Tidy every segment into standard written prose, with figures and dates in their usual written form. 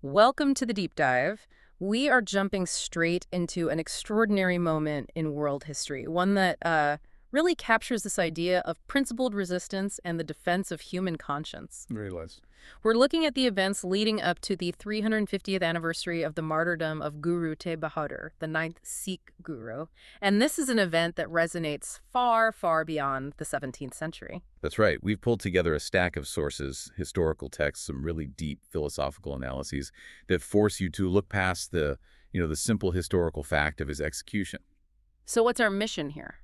Welcome to the deep dive. We are jumping straight into an extraordinary moment in world history, one that really captures this idea of principled resistance and the defense of human conscience. Realized. We're looking at the events leading up to the 350th anniversary of the martyrdom of Guru Tegh Bahadur, the ninth Sikh guru. And this is an event that resonates far, far beyond the 17th century. That's right. We've pulled together a stack of sources, historical texts, some really deep philosophical analyses that force you to look past the simple historical fact of his execution. So what's our mission here?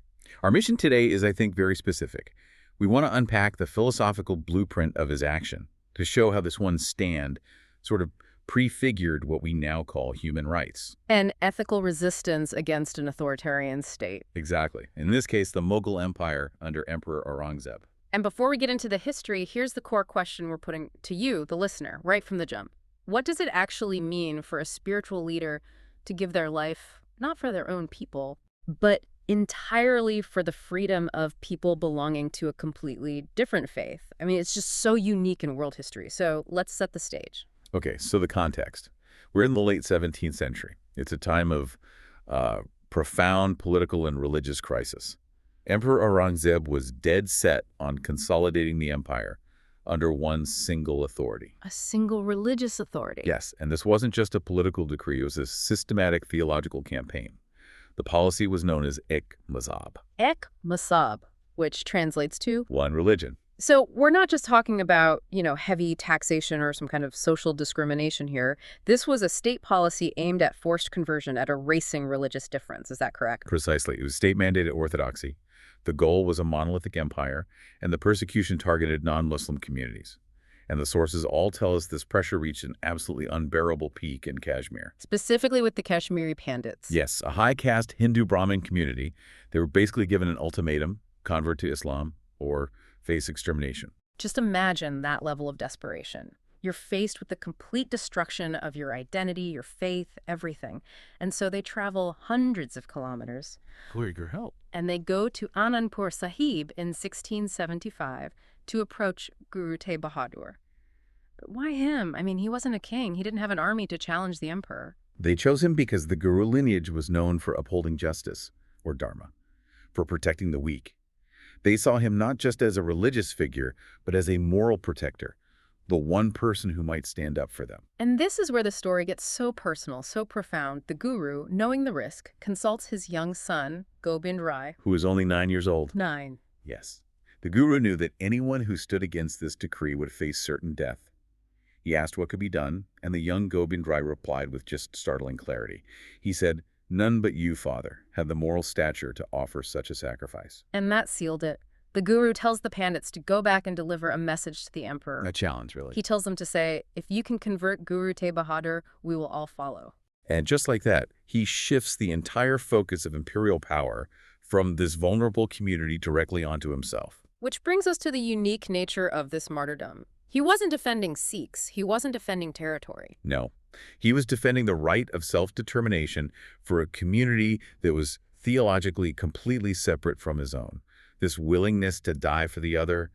Our mission today is, I think, very specific. We want to unpack the philosophical blueprint of his action to show how this one stand sort of prefigured what we now call human rights. And ethical resistance against an authoritarian state. Exactly. In this case, the Mughal Empire under Emperor Aurangzeb. And before we get into the history, here's the core question we're putting to you, the listener, right from the jump. What does it actually mean for a spiritual leader to give their life, not for their own people, but entirely for the freedom of people belonging to a completely different faith? I mean, it's just so unique in world history. So let's set the stage. Okay, so the context. We're in the late 17th century. It's a time of profound political and religious crisis. Emperor Aurangzeb was dead set on consolidating the empire under one single authority. A single religious authority. Yes, and this wasn't just a political decree. It was a systematic theological campaign. The policy was known as Ek Mazhab. Ek Mazhab, which translates to One religion. So we're not just talking about, heavy taxation or some kind of social discrimination here. This was a state policy aimed at forced conversion, at erasing religious difference. Is that correct? Precisely. It was state-mandated orthodoxy. The goal was a monolithic empire, and the persecution targeted non-Muslim communities. And the sources all tell us this pressure reached an absolutely unbearable peak in Kashmir. Specifically with the Kashmiri Pandits. Yes, a high-caste Hindu Brahmin community. They were basically given an ultimatum: convert to Islam or face extermination. Just imagine that level of desperation. You're faced with the complete destruction of your identity, your faith, everything. And so they travel hundreds of kilometers. Clear your help. And they go to Anandpur Sahib in 1675 to approach Guru Tegh Bahadur. But why him? I mean, he wasn't a king. He didn't have an army to challenge the emperor. They chose him because the Guru lineage was known for upholding justice, or dharma, for protecting the weak. They saw him not just as a religious figure, but as a moral protector, the one person who might stand up for them. And this is where the story gets so personal, so profound. The guru, knowing the risk, consults his young son, Gobind Rai, Who was only 9 years old. 9. Yes. The Guru knew that anyone who stood against this decree would face certain death. He asked what could be done, and the young Gobind Rai replied with just startling clarity. He said, "None but you, Father, have the moral stature to offer such a sacrifice." And that sealed it. The guru tells the Pandits to go back and deliver a message to the emperor. A challenge, really. He tells them to say, if you can convert Guru Tegh Bahadur, we will all follow. And just like that, he shifts the entire focus of imperial power from this vulnerable community directly onto himself. Which brings us to the unique nature of this martyrdom. He wasn't defending Sikhs. He wasn't defending territory. No, he was defending the right of self-determination for a community that was theologically completely separate from his own. This willingness to die for the other,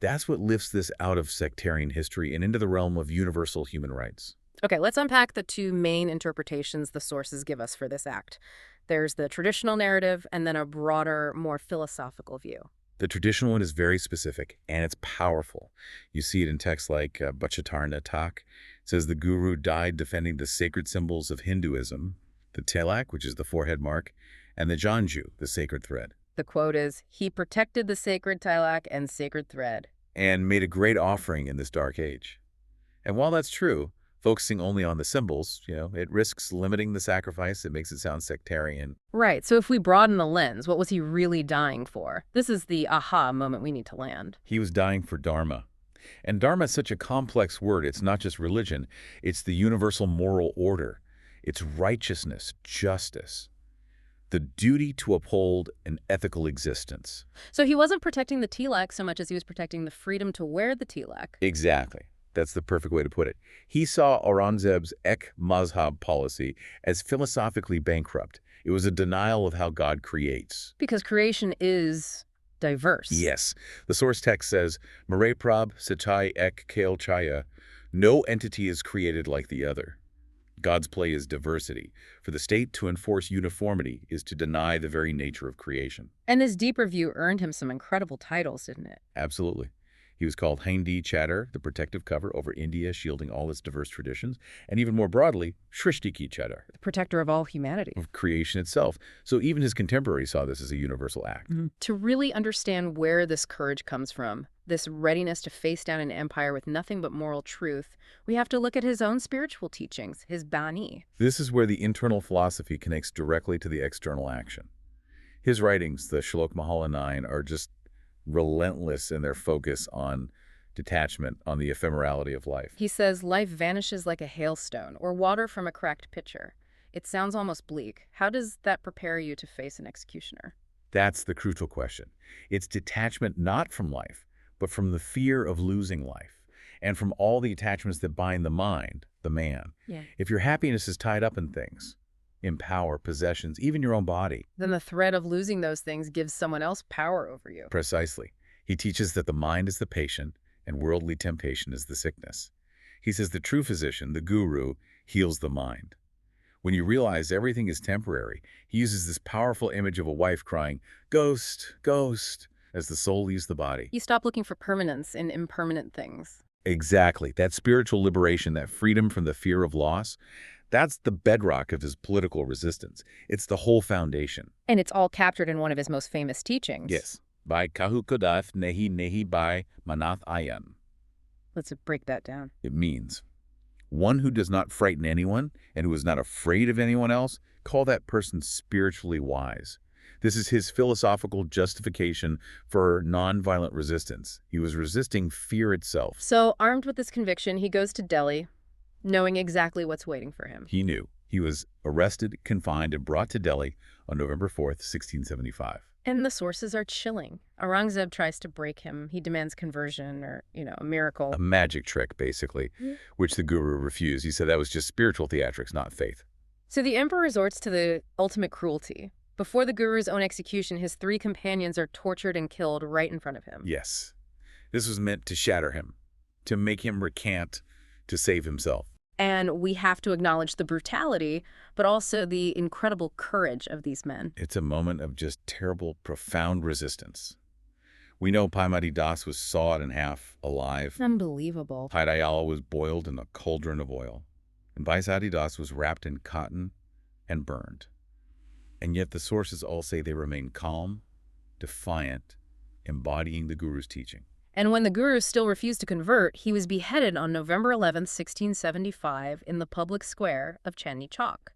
that's what lifts this out of sectarian history and into the realm of universal human rights. Okay, let's unpack the two main interpretations the sources give us for this act. There's the traditional narrative and then a broader, more philosophical view. The traditional one is very specific, and it's powerful. You see it in texts like Bhachatar Natak. It says the Guru died defending the sacred symbols of Hinduism, the tilak, which is the forehead mark, and the janju, the sacred thread. The quote is, he protected the sacred tilak and sacred thread. And made a great offering in this dark age. And while that's true, focusing only on the symbols, it risks limiting the sacrifice. It makes it sound sectarian. Right, so if we broaden the lens, what was he really dying for? This is the aha moment we need to land. He was dying for dharma. And dharma is such a complex word. It's not just religion. It's the universal moral order. It's righteousness, justice, the duty to uphold an ethical existence. So he wasn't protecting the tilak so much as he was protecting the freedom to wear the tilak. Exactly. That's the perfect way to put it. He saw Aurangzeb's Ek Mazhab policy as philosophically bankrupt. It was a denial of how God creates. Because creation is diverse. Yes. The source text says, Mare Prab Sachai Ek Kail Chaya No entity is created like the other. God's play is diversity. For the state to enforce uniformity is to deny the very nature of creation. And this deeper view earned him some incredible titles, didn't it? Absolutely. He was called Hindi Chatter, the protective cover over India, shielding all its diverse traditions, and even more broadly, Shrishti Ki Chatter, The protector of all humanity. of creation itself. So even his contemporaries saw this as a universal act. To really understand where this courage comes from, this readiness to face down an empire with nothing but moral truth, we have to look at his own spiritual teachings, his Bani. This is where the internal philosophy connects directly to the external action. His writings, the Shlok Mahalla 9, are just relentless in their focus on detachment, on the ephemerality of life. He says life vanishes like a hailstone or water from a cracked pitcher. It sounds almost bleak. How does that prepare you to face an executioner? That's the crucial question. It's detachment not from life, but from the fear of losing life, and from all the attachments that bind the mind, the man. Yeah. If your happiness is tied up in things, in power, possessions, even your own body. Then the threat of losing those things gives someone else power over you. Precisely. He teaches that the mind is the patient and worldly temptation is the sickness. He says the true physician, the guru, heals the mind. When you realize everything is temporary, he uses this powerful image of a wife crying, "Ghost, ghost," as the soul leaves the body. You stop looking for permanence in impermanent things. Exactly. That spiritual liberation, that freedom from the fear of loss, that's the bedrock of his political resistance. It's the whole foundation. And it's all captured in one of his most famous teachings. Yes. By Kahu Kodath Nehi Nehi by Manath Ayan. Let's break that down. It means one who does not frighten anyone and who is not afraid of anyone else, call that person spiritually wise. This is his philosophical justification for nonviolent resistance. He was resisting fear itself. So, armed with this conviction, he goes to Delhi, knowing exactly what's waiting for him. He knew. He was arrested, confined, and brought to Delhi on November 4th, 1675. And the sources are chilling. Aurangzeb tries to break him. He demands conversion or, a miracle. A magic trick, basically, which the guru refused. He said that was just spiritual theatrics, not faith. So the emperor resorts to the ultimate cruelty. Before the guru's own execution, his 3 companions are tortured and killed right in front of him. Yes. This was meant to shatter him, to make him recant, to save himself. And we have to acknowledge the brutality, but also the incredible courage of these men. It's a moment of just terrible, profound resistance. We know Bhai Mati Das was sawed in half alive. Unbelievable. Bhai Dayala was boiled in a cauldron of oil. And Bhai Sati Das was wrapped in cotton and burned. And yet the sources all say they remain calm, defiant, embodying the guru's teaching. And when the guru still refused to convert, he was beheaded on November 11th, 1675, in the public square of Chandni Chowk.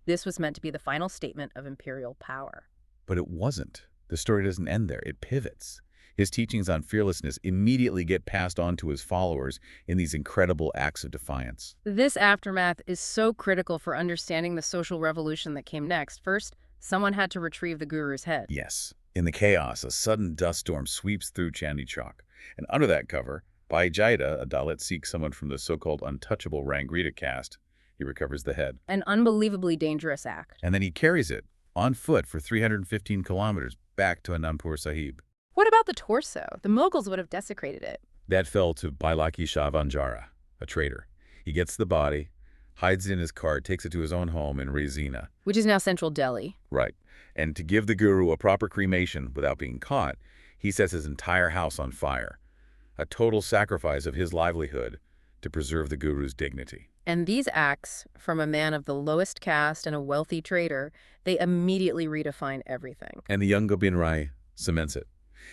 This was meant to be the final statement of imperial power. But it wasn't. The story doesn't end there. It pivots. His teachings on fearlessness immediately get passed on to his followers in these incredible acts of defiance. This aftermath is so critical for understanding the social revolution that came next. First, someone had to retrieve the guru's head. Yes. In the chaos, a sudden dust storm sweeps through Chandni Chowk. And under that cover, Bhai Jaita, a Dalit Sikh, someone from the so-called untouchable Rangrita caste, he recovers the head. An unbelievably dangerous act. And then he carries it on foot for 315 kilometers back to Anandpur Sahib. What about the torso? The Mughals would have desecrated it. That fell to Bailaki Shah Vanjara, a traitor. He gets the body, hides it in his cart, takes it to his own home in Rezina. Which is now central Delhi. Right. And to give the guru a proper cremation without being caught, he sets his entire house on fire, a total sacrifice of his livelihood to preserve the guru's dignity. And these acts, from a man of the lowest caste and a wealthy trader, they immediately redefine everything. And the young Gobind Rai cements it.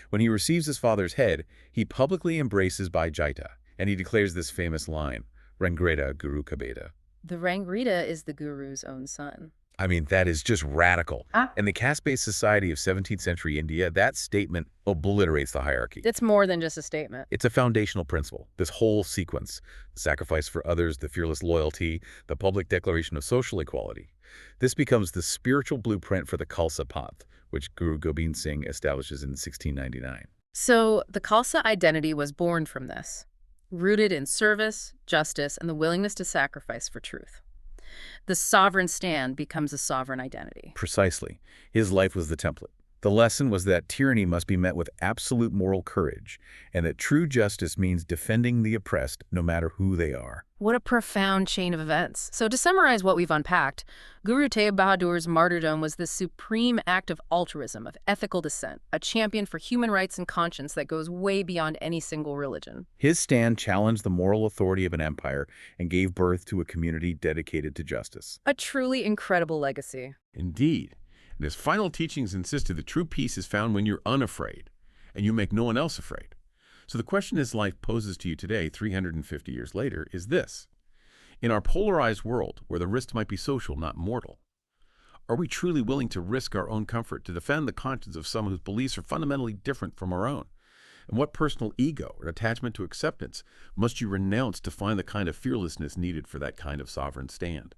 When he receives his father's head, he publicly embraces Bhai Jaita, and he declares this famous line, Rangreta Guru Kabeda. The Rangreta is the guru's own son. I mean, that is just radical. In the caste-based society of 17th century India, that statement obliterates the hierarchy. It's more than just a statement. It's a foundational principle. This whole sequence, the sacrifice for others, the fearless loyalty, the public declaration of social equality. This becomes the spiritual blueprint for the Khalsa Panth, which Guru Gobind Singh establishes in 1699. So the Khalsa identity was born from this, rooted in service, justice, and the willingness to sacrifice for truth. The sovereign stand becomes a sovereign identity. Precisely. His life was the template, The lesson was that tyranny must be met with absolute moral courage, and that true justice means defending the oppressed no matter who they are. What a profound chain of events. So to summarize what we've unpacked, Guru Tegh Bahadur's martyrdom was the supreme act of altruism, of ethical dissent, a champion for human rights and conscience that goes way beyond any single religion. His stand challenged the moral authority of an empire and gave birth to a community dedicated to justice. A truly incredible legacy. Indeed. And his final teachings insisted that true peace is found when you're unafraid, and you make no one else afraid. So the question his life poses to you today, 350 years later, is this. In our polarized world, where the risk might be social, not mortal, are we truly willing to risk our own comfort to defend the conscience of some whose beliefs are fundamentally different from our own? And what personal ego or attachment to acceptance must you renounce to find the kind of fearlessness needed for that kind of sovereign stand?